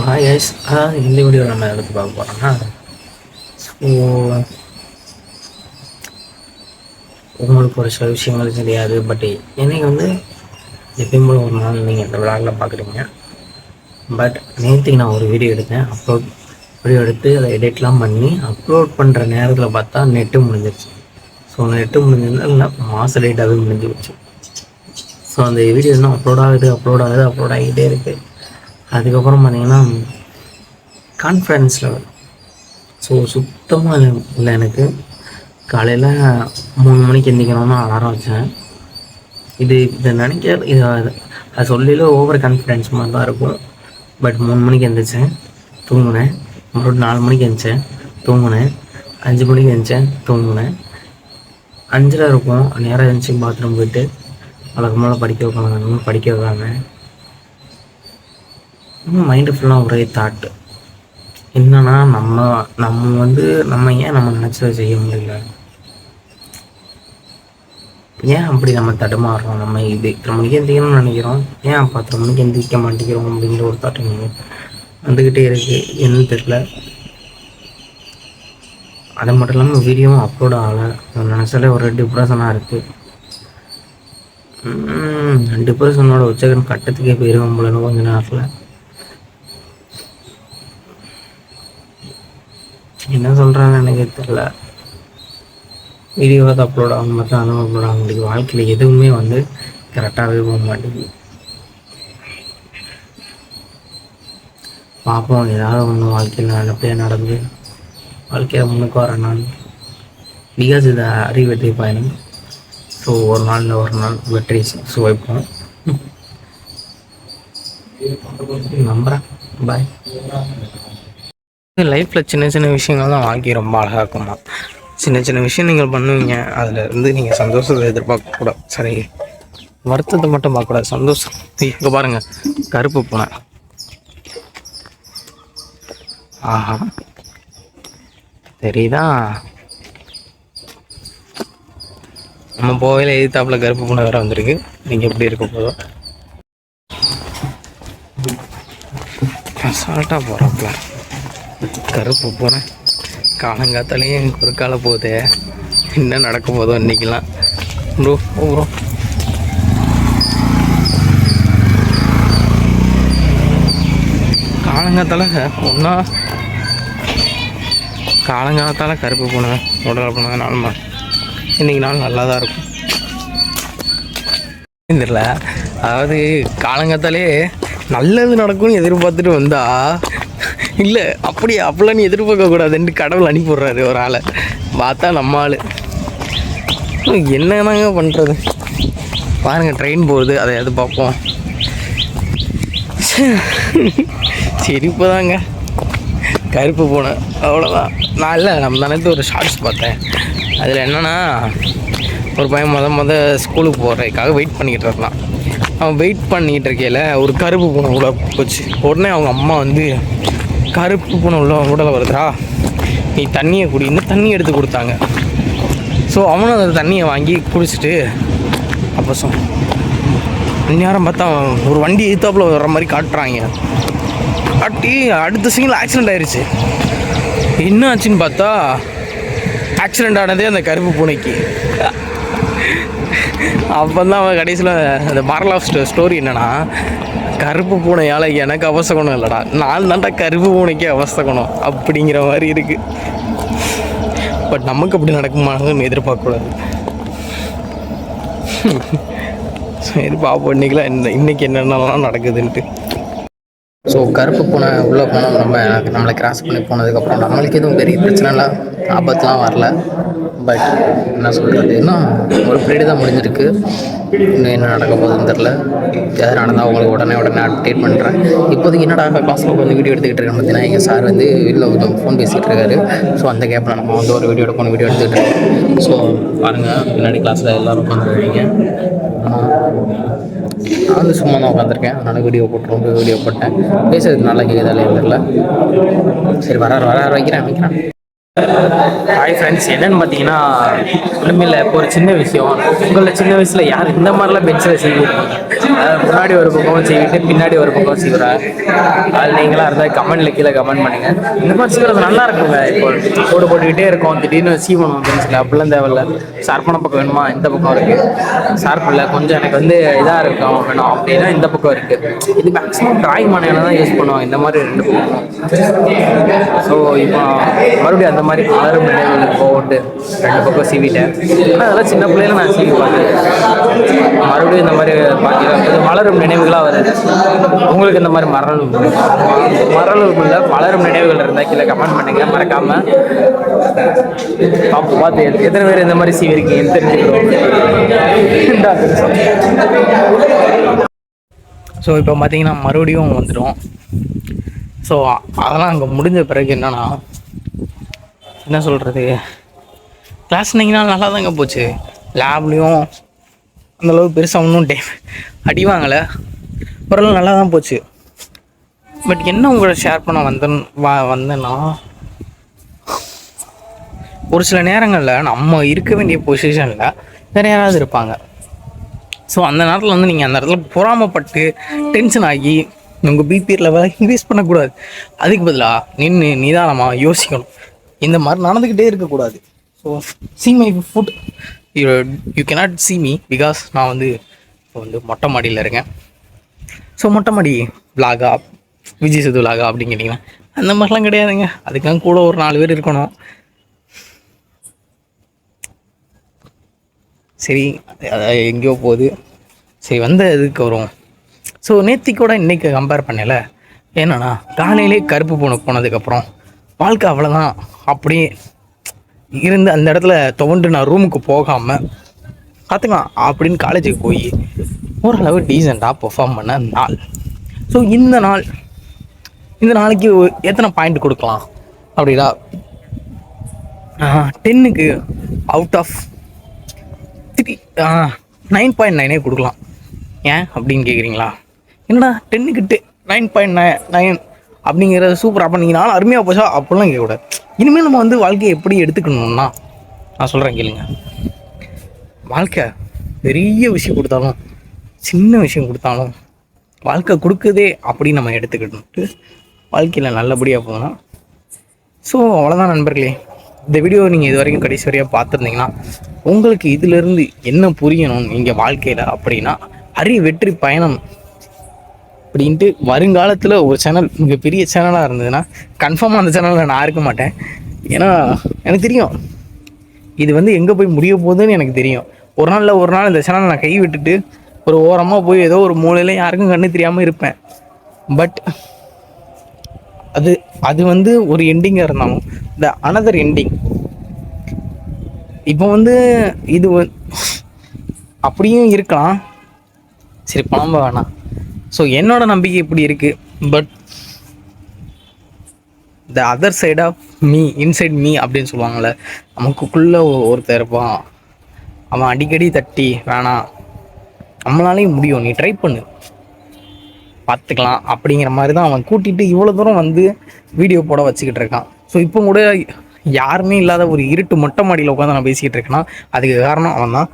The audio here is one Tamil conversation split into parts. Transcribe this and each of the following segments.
ஹாய் கைஸ், இந்த வீடியோ நம்ம எடுத்து பார்க்க போகிறோம்னா, ஸோ உங்களுக்கு ஒரு சில விஷயங்கள் தெரியாது. பட் எனக்கு வந்து எப்பயும் போல ஒரு நாள் நீங்கள் இந்த விளாகில் பார்க்குறீங்க. பட் நேற்றுக்கு நான் ஒரு வீடியோ எடுத்தேன். வீடியோ எடுத்து அதை எடிட்லாம் பண்ணி அப்லோட் பண்ணுற நேரத்தில் பார்த்தா நெட்டு முடிஞ்சிருச்சு. ஸோ நெட்டு முடிஞ்சிருந்தால் மாத டேட்டாகவே முடிஞ்சு வச்சு. ஸோ அந்த வீடியோ இன்னும் அப்லோட் ஆகிட்டே இருக்குது. அதுக்கப்புறம் பார்த்திங்கன்னா கான்ஃபிடன்ஸ் லெவல் சுத்தமாக இல்லை. எனக்கு காலையில் 3 மணிக்கு எந்திரிக்கணும்னு அலாரம் வச்சேன். இதை நினைக்க அது சொல்லில ஓவர் கான்ஃபிடென்ஸ் மாதிரி தான் இருக்கும். பட் 3 மணிக்கு எழுந்திரிச்சேன், தூங்கினேன். அப்புறம் 4 மணிக்கு எழுந்திரிச்சேன், தூங்கினேன். 5 மணிக்கு எழுந்திரிச்சேன், தூங்கினேன். 5 இருக்கும் நேரம் எழுந்திரிச்சி பாத்ரூம் போயிட்டு வழக்கமாக படிக்க வைப்பாங்க. படிக்க வைக்காங்க. மைண்டு ஃபுல்லாக ஒரே தாட்டு என்னன்னா, நம்ம ஏன் நம்ம நினச்சதை செய்ய முடியல, ஏன் அப்படி நம்ம தடுமாறுறோம், நம்ம இது 2 மணிக்கு எந்திரிக்கணும்னு நினைக்கிறோம், ஏன் 10 மணிக்கு எந்திரிக்க மாட்டேங்கிறோம் அப்படிங்கிற ஒரு தாட்டு வந்துக்கிட்டே இருக்குது. என்னன்னு தெரியல. அது மட்டும் இல்லாமல் வீடியோவும் அப்லோட் ஆகலை. நினச்சாலே ஒரு டிப்ரெஷனாக இருக்குது. டிப்ரெஷனோட உச்சகரம் கட்டத்துக்கே போயிருவோம் போலன்னு கொஞ்ச நேரத்தில். என்ன சொல்கிறான்னு எனக்கு தெரியல. வீடியோவாக அப்லோட் ஆக மாட்டேன், அதுவும் அப்லோட் ஆக மாட்டேங்குது. வாழ்க்கையில் எதுவுமே வந்து கரெக்டாகவே போக மாட்டேங்குது. பார்ப்போம், ஏதாவது ஒன்று வாழ்க்கையில் நல்லபடியாக நடந்து வாழ்க்கையில் முன்னுக்கு வரேன் நான். பிகாஸ் இது வெற்றி பயணம். ஸோ ஒரு நாள் வெற்றி சுவைப்போம். நம்புகிறேன். பாய். லைஃப்பில் சின்ன சின்ன விஷயங்கள் தான் வாழ்க்கை ரொம்ப அழகாக இருக்குமா. சின்ன சின்ன விஷயம் நீங்கள் பண்ணுவீங்க, அதில் இருந்து நீங்கள் சந்தோஷத்தை எதிர்பார்க்கக்கூடாது. சரி, வருத்தத்தை மட்டும் பார்க்கக்கூடாது, சந்தோஷம். இங்கே பாருங்கள், கருப்பு பூனை. ஆஹா, தெரியுதா? நம்ம போகையில் எதிர்த்தாப்பில் கருப்பு பூனை வேறு வந்திருக்கு. நீங்கள் எப்படி இருக்க போதோ அசால்ட்டாக போகிறாப்புல கருப்பு பூனை. காலங்காத்தாலேயும் ஒரு கால போகுது. என்ன நடக்க போதோ இன்றைக்கெலாம். ப்ரோ காலங்காலத்தால் கருப்பு பூனை உடல் பூனை நாளுமா இன்றைக்கி நாள் நல்லா தான் இருக்கும். தெரியல, அதாவது காலங்காத்தாலே நல்லது நடக்கும்னு எதிர்பார்த்துட்டு வந்தா இல்லை, அப்படிலாம் நீ எதிர்பார்க்கக்கூடாதுன்ட்டு கடவுள் அனுப்பிடுறாரு ஒரு ஆளை. பார்த்தா நம்ம ஆள் என்னங்க பண்ணுறது. பாருங்கள், ட்ரெயின் போகுது, அதை பார்ப்போம். சிரிப்பு தாங்க. கருப்பு பூனை அவ்வளோதான். நான் இல்லை, நம்ம தானே ஒரு ஷார்ட்ஸ் பார்த்தேன். அதில் என்னென்னா, ஒரு பையன் முத ஸ்கூலுக்கு போகிறதுக்காக வெயிட் பண்ணிக்கிட்டு இருந்தான். அவன் வெயிட் பண்ணிக்கிட்டு இருக்கையில் ஒரு கருப்பு பூனை உள்ள போச்சு. உடனே அவங்க அம்மா வந்து, கருப்பு பூனை உள்ள உடலை வருதுடா, நீ தண்ணியை குடின்னு தண்ணி எடுத்து கொடுத்தாங்க. ஸோ அவனும் அந்த தண்ணியை வாங்கி குடிச்சிட்டு அப்போ நேரம் பார்த்தா ஒரு வண்டி எதிர்த்தாப்புல வர்ற மாதிரி காட்டுறாங்க. காட்டி அடுத்த சீனில் ஆக்சிடெண்ட் ஆயிடுச்சு. என்ன ஆச்சுன்னு பார்த்தா, ஆக்சிடெண்ட் ஆனதே அந்த கருப்பு பூனைக்கு. அப்போ தான் அவன் கடைசியில் அந்த மாரல் ஆஃப் ஸ்டோரி என்னன்னா, கருப்பு பூனையால் எனக்கு அவசகுணம் இல்லைடா, நான் தான்டா கருப்பு பூனைக்கு அவசகுணம் அப்படிங்கிற மாதிரி இருக்குது. பட் நமக்கு அப்படி நடக்குமான்னு எதிர்பார்க்கக்கூடாது. சரி, பார்ப்போம் இன்னைக்கு என்னென்னலாம் நடக்குதுன்ட்டு. ஸோ கருப்பு பூனை உள்ளே போனோம். நம்மளை கிராஸ் பண்ணி போனதுக்கப்புறம் நம்மளுக்கு எதுவும் பெரிய பிரச்சனை இல்லை, ஆபத்துலாம் வரல. பட் என்ன சொல்கிறது, இன்னும் ஒரு பீரியடு தான் முடிஞ்சிருக்கு. இன்னும் என்ன நடக்க போகுதுன்னு தெரில. எதாவது நடந்தால் உங்களுக்கு உடனே அப்டேட் பண்ணுறேன். இப்போதைக்கு என்னடா கிளாஸில் உட்காந்து வீடியோ எடுத்துக்கிட்டு இருக்கேன் பார்த்தீங்கன்னா, எங்கள் சார் வந்து வீட்டில் ஃபோன் பேசிகிட்டு இருக்காரு. ஸோ அந்த கேப்பில் நம்ம வந்து ஒரு வீடியோ எடுத்துக்கிட்டு இருக்கோம். ஸோ பாருங்கள், பின்னாடி கிளாஸில் எல்லோரும் உட்காந்துருக்கீங்க. நான் வந்து சும்மா தான் உட்காந்துருக்கேன். அதனால் வீடியோ போட்டேன். பேசுறதுக்கு நல்லா கேட்குதா இல்லையா தெரில. சரி, வர வைக்கிறேன். ஹாய் ஃப்ரெண்ட்ஸ், என்னென்னு பார்த்தீங்கன்னா, ஒன்றுமே இல்லை. இப்போ ஒரு சின்ன விஷயம், உங்களை சின்ன வயசில் யார் இந்த மாதிரிலாம் பென்சில் செய்வீங்க? முன்னாடி ஒரு பக்கம் செய்விட்டு பின்னாடி ஒரு பக்கம் செய்வா. அது நீங்களாம் இருந்தால் கமெண்ட்ல கீழே கமெண்ட் பண்ணுங்கள். இந்த மாதிரி செய்வது நல்லா இருக்குங்க. இப்போ போட்டு போட்டுக்கிட்டே இருக்கோம், திடீர்னு சீவணும் பென்சில், அப்படிலாம் தேவையில்ல. ஷார்ப்பான பக்கம் வேணுமா இந்த பக்கம் இருக்குது, ஷார்ப் இல்லை கொஞ்சம் எனக்கு வந்து இதாக இருக்கும் வேணும் அப்படின்னா இந்த பக்கம் இருக்குது. இது மேக்ஸிமம் டிராயிங் மாநிலம் தான் யூஸ் பண்ணுவாங்க இந்த மாதிரி 2 பக்கம். ஸோ இப்போ மறுபடியும் அந்த மாதிரி மலரும் நினைவுகளுக்கு போட்டு 2 பக்கம் சீவிட்டேன். ஆனால் அதெல்லாம் சின்ன பிள்ளையில நான் சீவி பார்த்தேன். மறுபடியும் இந்த மாதிரி பார்த்தீங்கன்னா மலரும் நினைவுகளாக வருது. உங்களுக்கு இந்த மாதிரி மலரும் மலரும் நினைவுகள் இருந்தால் கீழே கமெண்ட் பண்ணுங்க. மறக்காமல் பார்த்து எத்தனை பேர் இந்த மாதிரி சீவிருக்கீங்கன்னு தெரிஞ்சுக்கிறோம். ஸோ இப்போ பார்த்தீங்கன்னா மறுபடியும் வந்துடும். ஸோ அதெல்லாம் அங்கே முடிஞ்ச பிறகு என்னன்னா என்ன சொல்கிறது, கிளாஸ் 2 நாள் நல்லா தாங்க போச்சு. லேப்லேயும் அந்தளவுக்கு பெருசாக ஒன்றும் அடிவாங்கலை, ஓரளவு நல்லா தான் போச்சு. பட் என்ன உங்களை ஷேர் பண்ண வந்தேன்னா ஒரு சில நேரங்களில் நம்ம இருக்க வேண்டிய பொசிஷனில் வேறு யாராவது இருப்பாங்க. ஸோ அந்த நேரத்தில் வந்து நீங்கள் அந்த இடத்துல பொறாமப்பட்டு டென்ஷன் ஆகி உங்கள் பிபி லெவலை இன்க்ரீஸ் பண்ணக்கூடாது. அதுக்கு பதிலாக நிதானமாக யோசிக்கணும். இந்த மாதிரி நடந்துக்கிட்டே இருக்கக்கூடாது. So see my food, you cannot see me because நான் வந்து இப்போ வந்து மொட்டை மாடியில் இருக்கேன். ஸோ மொட்டை மாடி விலாகா, விஜய் சேது விலாகா அப்படின்னு கேட்டிங்கன்னா அந்த மாதிரிலாம் கிடையாதுங்க. அதுக்காக கூட ஒரு 4 பேர் இருக்கணும். சரி, எங்கேயோ போகுது. சரி, வந்த இதுக்கு வரும். ஸோ நேத்திக்கூட இன்றைக்கி கம்பேர் பண்ணல. என்னன்னா காலையிலே கருப்பு போனதுக்கப்புறம் வாழ்க்கை அவ்வளோதான் அப்படியே இருந்து அந்த இடத்துல துவண்டு நான் ரூமுக்கு போகாமல் பார்த்துக்கலாம் அப்படின்னு காலேஜுக்கு போய் ஓரளவு டீசெண்டாக பெர்ஃபார்ம் பண்ண நாள். ஸோ இந்த நாளைக்கு எத்தனை பாயிண்ட் கொடுக்கலாம் அப்படின்னா 10க்கு அவுட் ஆஃப் 9.9 கொடுக்கலாம். ஏன் அப்படின்னு கேட்குறீங்களா? என்னடா 10க்கு 9.9 அப்படிங்கிறத சூப்பராக அப்போ நீங்கள் நானும் அருமையாக போச்சா அப்படிலாம் கேட்கக்கூடாது. இனிமேல் நம்ம வந்து வாழ்க்கையை எப்படி எடுத்துக்கணும்னா நான் சொல்கிறேன் கேளுங்க. வாழ்க்கை பெரிய விஷயம் கொடுத்தாலும் சின்ன விஷயம் கொடுத்தாலும் வாழ்க்கை கொடுக்குதே அப்படின்னு நம்ம எடுத்துக்கிட்டு வாழ்க்கையில் நல்லபடியாக போகணும். ஸோ அவ்வளோதான் நண்பர்களே. இந்த வீடியோ நீங்கள் இது வரைக்கும் கடைசி வரையாக பார்த்துருந்தீங்கன்னா உங்களுக்கு இதிலேருந்து என்ன புரியணும் இங்கே வாழ்க்கையில் அப்படின்னா, வெற்றி பயணம் அப்படின்ட்டு வருங்காலத்தில் ஒரு சேனல் மிகப்பெரிய சேனலாக இருந்ததுன்னா கன்ஃபார்மாக அந்த சேனலில் நான் இருக்க மாட்டேன். ஏன்னா எனக்கு தெரியும் இது வந்து எங்கே போய் முடிய போகுதுன்னு எனக்கு தெரியும். ஒரு நாள் இந்த சேனலை நான் கை விட்டுட்டு ஒரு ஓரமாக போய் ஏதோ ஒரு மூலையில் யாருக்கும் கண்ணு தெரியாமல் இருப்பேன். பட் அது வந்து ஒரு எண்டிங்காக இருந்தாலும் இந்த அனதர் எண்டிங் இப்போ வந்து இது அப்படியும் இருக்கலாம். சரி, பணம் வேணாம். ஸோ என்னோட நம்பிக்கை இப்படி இருக்குது. But the other side of me, inside me அப்படின்னு சொல்லுவாங்கள்ல, நமக்குள்ளே ஒருத்தர் இருப்பான். அவன் அடிக்கடி தட்டி வேணாம் நம்மளாலேயும் முடியும், நீ ட்ரை பண்ணு பார்த்துக்கலாம் அப்படிங்கிற மாதிரி தான் அவன் கூட்டிகிட்டு இவ்வளோ தூரம் வந்து வீடியோ போட வச்சுக்கிட்டு இருக்கான். ஸோ இப்போ கூட யாருமே இல்லாத ஒரு இருட்டு மொட்டை மாடியில் உட்காந்து நான் பேசிக்கிட்டு இருக்கேன்னா அதுக்கு காரணம் அவன் தான்.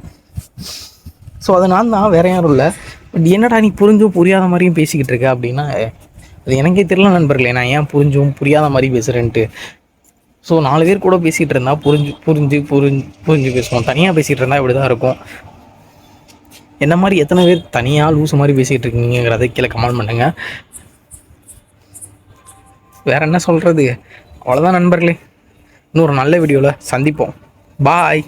ஸோ அதனால தான் வேற யாரும் இல்லை. பட் என்னடா நீ புரிஞ்சும் புரியாத மாதிரியும் பேசிக்கிட்டு இருக்க அப்படின்னா அது எனக்கே தெரியல நண்பர்களே, நான் ஏன் புரிஞ்சும் புரியாத மாதிரி பேசுகிறேன்ட்டு. ஸோ 4 பேர் கூட பேசிகிட்டு இருந்தால் புரிஞ்சு பேசுவோம். தனியாக பேசிகிட்டு இருந்தால் இப்படி தான் இருக்கும். என்ன மாதிரி எத்தனை பேர் தனியாக லூசு மாதிரி பேசிகிட்டு இருக்கீங்கிறத கீழே கமெண்ட் பண்ணுங்கள். வேற என்ன சொல்கிறது, அவ்வளோதான் நண்பர்களே. இன்னொரு நல்ல வீடியோவில் சந்திப்போம். பாய்.